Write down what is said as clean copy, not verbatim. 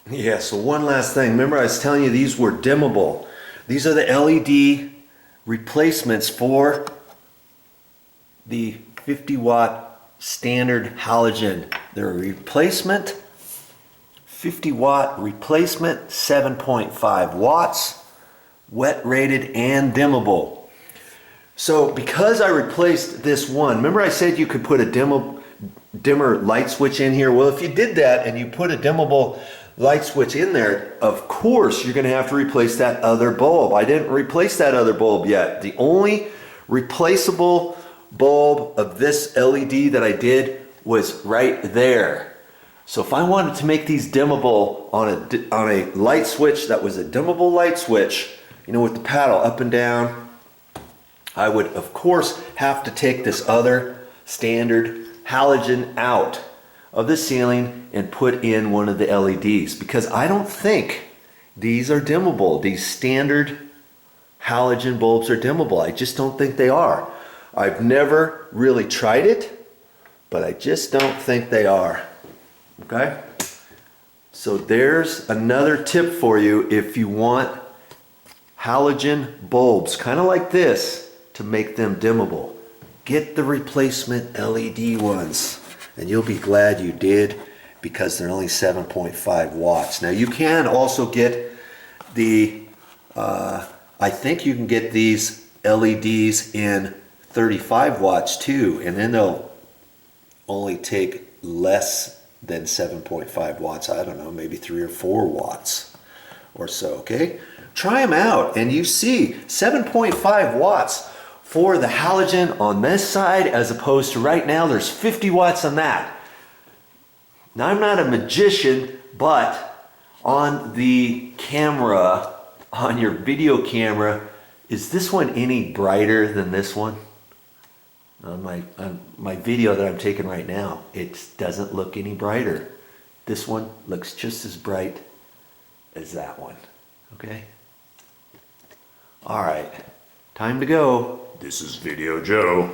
Yeah, so one last thing. Remember I was telling you these were dimmable. These are the LED replacements for the 50-watt standard halogen. They're a replacement, 50-watt replacement, 7.5 watts, wet rated and dimmable. So because I replaced this one, remember I said you could put a dimmer light switch in here? Well, if you did that and you put a dimmable light switch in there, of course you're going to have to replace that other bulb. I didn't replace that other bulb yet. The only replaceable bulb of this LED that I did was right there. So if I wanted to make these dimmable on a light switch that was a dimmable light switch, you know, with the paddle up and down, I would of course have to take this other standard halogen out of the ceiling and put in one of the LEDs, because I don't think these are dimmable. These standard halogen bulbs are dimmable. I just don't think they are. I've never really tried it, but I just don't think they are. Okay? So there's another tip for you if you want halogen bulbs, kind of like this, to make them dimmable. Get the replacement LED ones, and you'll be glad you did, because they're only 7.5 watts. Now you can also get the, I think you can get these LEDs in 35 watts too, and then they'll only take less than 7.5 watts. I don't know, maybe 3 or 4 watts or so, okay? Try them out and you see 7.5 watts for the halogen on this side, as opposed to right now there's 50 watts on that. Now I'm not a magician, but on the camera, on your video camera, is this one any brighter than this one? On my video that I'm taking right now, it doesn't look any brighter. This one looks just as bright as that one, okay? All right, time to go. This is Video Joe.